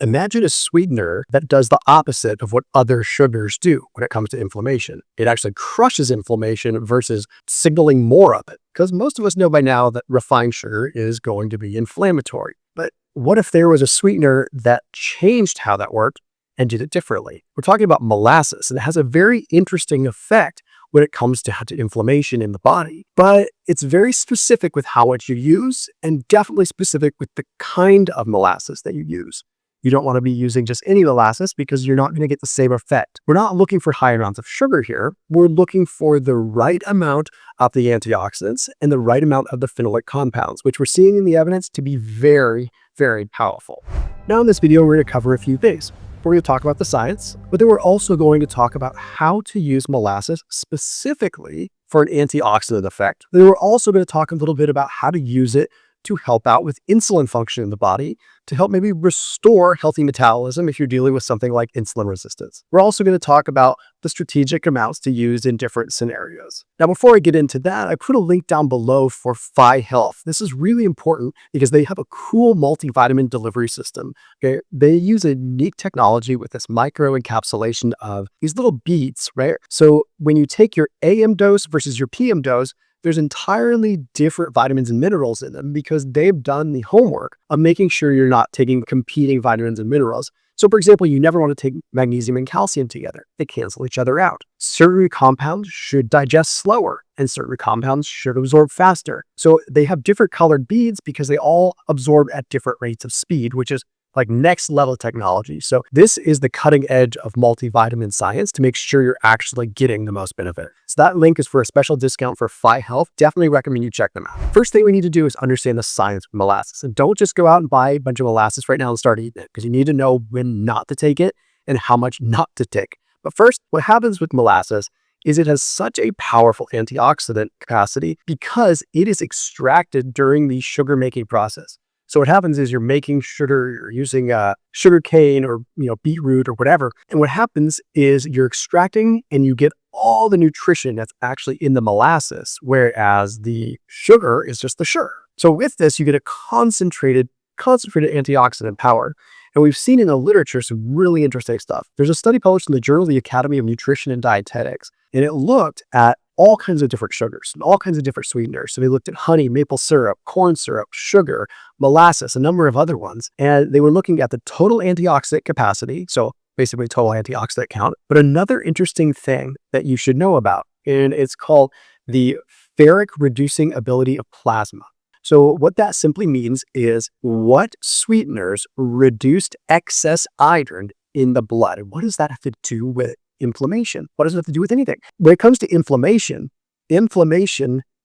Imagine a sweetener that does the opposite of what other sugars do when it comes to inflammation. It actually crushes inflammation versus signaling more of it. Because most of us know by now that refined sugar is going to be inflammatory. But what if there was a sweetener that changed how that worked and did it differently? We're talking about molasses, and it has a very interesting effect when it comes to inflammation in the body. But it's very specific with how much you use and definitely specific with the kind of molasses that you use. You don't want to be using just any molasses because you're not going to get the same effect. We're not looking for high amounts of sugar here. We're looking for the right amount of the antioxidants and the right amount of the phenolic compounds, which we're seeing in the evidence to be very, very powerful. Now in this video, we're going to cover a few things. We're going to talk about the science, but then we're also going to talk about how to use molasses specifically for an antioxidant effect. Then we're also going to talk a little bit about how to use it to help out with insulin function in the body, to help maybe restore healthy metabolism if you're dealing with something like insulin resistance. We're also going to talk about the strategic amounts to use in different scenarios. Now, before I get into that, I put a link down below for Phi Health. This is really important because they have a cool multivitamin delivery system. Okay, they use a unique technology with this micro encapsulation of these little beads, right? So when you take your AM dose versus your PM dose, there's entirely different vitamins and minerals in them because they've done the homework of making sure you're not taking competing vitamins and minerals. So for example, you never want to take magnesium and calcium together. They cancel each other out. Certain compounds should digest slower and certain compounds should absorb faster. So they have different colored beads because they all absorb at different rates of speed, which is like next level technology. So this is the cutting edge of multivitamin science to make sure you're actually getting the most benefit. So that link is for a special discount for Phi Health. Definitely recommend you check them out. First thing we need to do is understand the science of molasses. And don't just go out and buy a bunch of molasses right now and start eating it, because you need to know when not to take it and how much not to take. But first, what happens with molasses is it has such a powerful antioxidant capacity because it is extracted during the sugar making process. So what happens is you're making sugar, you're using sugar cane or beetroot or whatever. And what happens is you're extracting and you get all the nutrition that's actually in the molasses, whereas the sugar is just the sugar. So with this, you get a concentrated antioxidant power. And we've seen in the literature some really interesting stuff. There's a study published in the Journal of the Academy of Nutrition and Dietetics, and it looked at all kinds of different sugars and all kinds of different sweeteners. So they looked at honey, maple syrup, corn syrup, sugar, molasses, a number of other ones. And they were looking at the total antioxidant capacity. So basically total antioxidant count. But another interesting thing that you should know about, and it's called the ferric reducing ability of plasma. So what that simply means is what sweeteners reduced excess iron in the blood. And what does that have to do with inflammation? What does it have to do with anything? When it comes to inflammation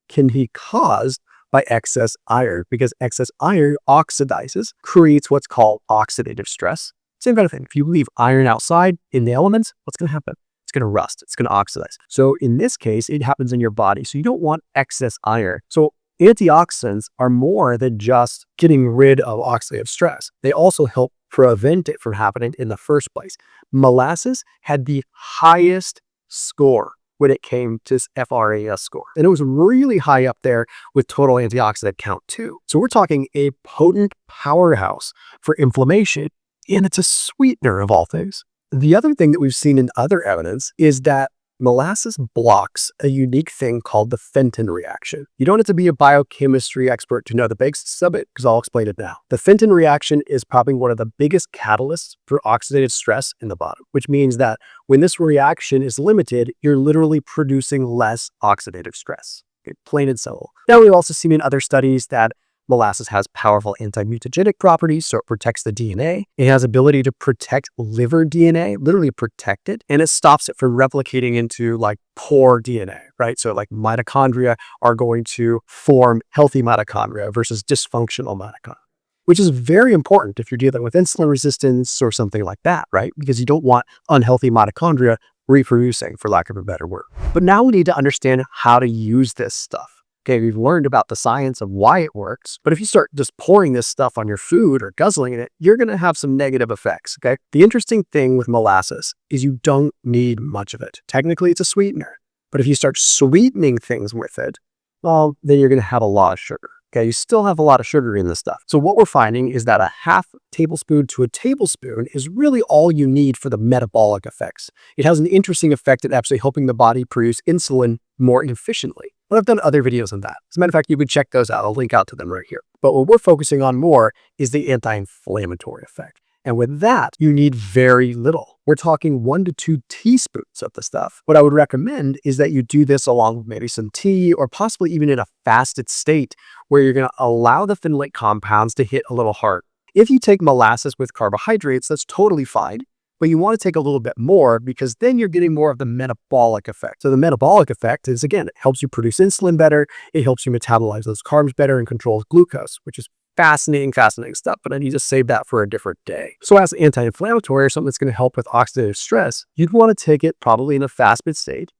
can be caused by excess iron because excess iron oxidizes, creates what's called oxidative stress. Same kind of thing. If you leave iron outside in the elements, what's going to happen? It's going to rust. It's going to oxidize. So in this case, it happens in your body. So you don't want excess iron. So antioxidants are more than just getting rid of oxidative stress. They also help prevent it from happening in the first place. Molasses had the highest score when it came to FRAS score. And it was really high up there with total antioxidant count too. So we're talking a potent powerhouse for inflammation, and it's a sweetener of all things. The other thing that we've seen in other evidence is that molasses blocks a unique thing called the Fenton reaction. You don't have to be a biochemistry expert to know the basics of it because I'll explain it now. The Fenton reaction is probably one of the biggest catalysts for oxidative stress in the body, which means that when this reaction is limited, you're literally producing less oxidative stress. Okay, plain and simple. Now, we've also seen in other studies that molasses has powerful anti-mutagenic properties, so it protects the DNA. It has ability to protect liver DNA, literally protect it, and it stops it from replicating into like poor DNA, right? So like mitochondria are going to form healthy mitochondria versus dysfunctional mitochondria, which is very important if you're dealing with insulin resistance or something like that, right? Because you don't want unhealthy mitochondria reproducing, for lack of a better word. But now we need to understand how to use this stuff. Okay, we've learned about the science of why it works, but if you start just pouring this stuff on your food or guzzling it, you're going to have some negative effects, okay? The interesting thing with molasses is you don't need much of it. Technically, it's a sweetener, but if you start sweetening things with it, well, then you're going to have a lot of sugar. Okay, you still have a lot of sugar in this stuff. So what we're finding is that a half tablespoon to a tablespoon is really all you need for the metabolic effects. It has an interesting effect at actually helping the body produce insulin more efficiently. But I've done other videos on that. As a matter of fact, you can check those out. I'll link out to them right here. But what we're focusing on more is the anti-inflammatory effect. And with that, you need very little. We're talking 1 to 2 teaspoons of the stuff. What I would recommend is that you do this along with maybe some tea or possibly even in a fasted state where you're going to allow the phenolic compounds to hit a little hard. If you take molasses with carbohydrates, that's totally fine. But you want to take a little bit more because then you're getting more of the metabolic effect. So the metabolic effect is, again, it helps you produce insulin better. It helps you metabolize those carbs better and controls glucose, which is fascinating stuff, but I need to save that for a different day. So as anti-inflammatory or something that's going to help with oxidative stress, you'd want to take it probably in a fasted state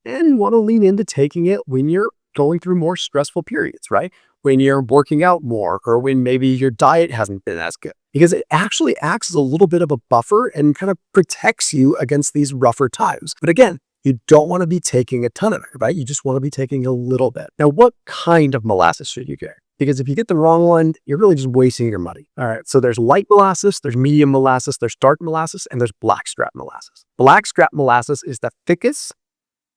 and you want to lean into taking it when you're going through more stressful periods, right? When you're working out more or when maybe your diet hasn't been as good, because it actually acts as a little bit of a buffer and kind of protects you against these rougher times. But again, you don't want to be taking a ton of it, right? You just want to be taking a little bit. Now, what kind of molasses should you get? Because if you get the wrong one, you're really just wasting your money. All right, so there's light molasses, there's medium molasses, there's dark molasses, and there's blackstrap molasses. Blackstrap molasses is the thickest,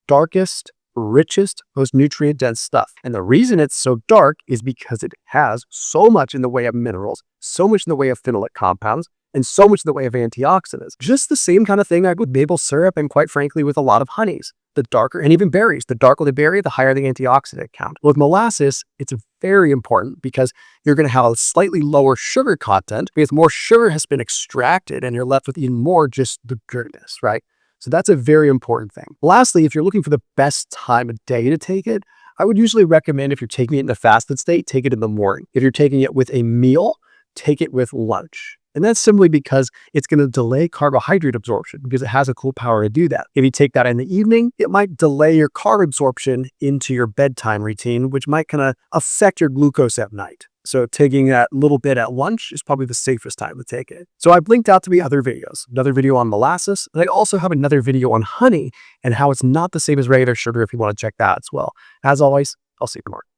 darkest, richest, most nutrient-dense stuff. And the reason it's so dark is because it has so much in the way of minerals, so much in the way of phenolic compounds, and so much in the way of antioxidants. Just the same kind of thing I with maple syrup and quite frankly with a lot of honeys. The darker, and even berries, the darker the berry, the higher the antioxidant count. With molasses, it's very important because you're going to have a slightly lower sugar content because more sugar has been extracted and you're left with even more just the goodness, right? So that's a very important thing. Lastly, if you're looking for the best time of day to take it, I would usually recommend if you're taking it in the fasted state, take it in the morning. If you're taking it with a meal, take it with lunch. And that's simply because it's going to delay carbohydrate absorption because it has a cool power to do that. If you take that in the evening, it might delay your carb absorption into your bedtime routine, which might kind of affect your glucose at night. So taking that little bit at lunch is probably the safest time to take it. So I've linked out to me other videos, another video on molasses, and I also have another video on honey and how it's not the same as regular sugar if you want to check that as well. As always, I'll see you tomorrow.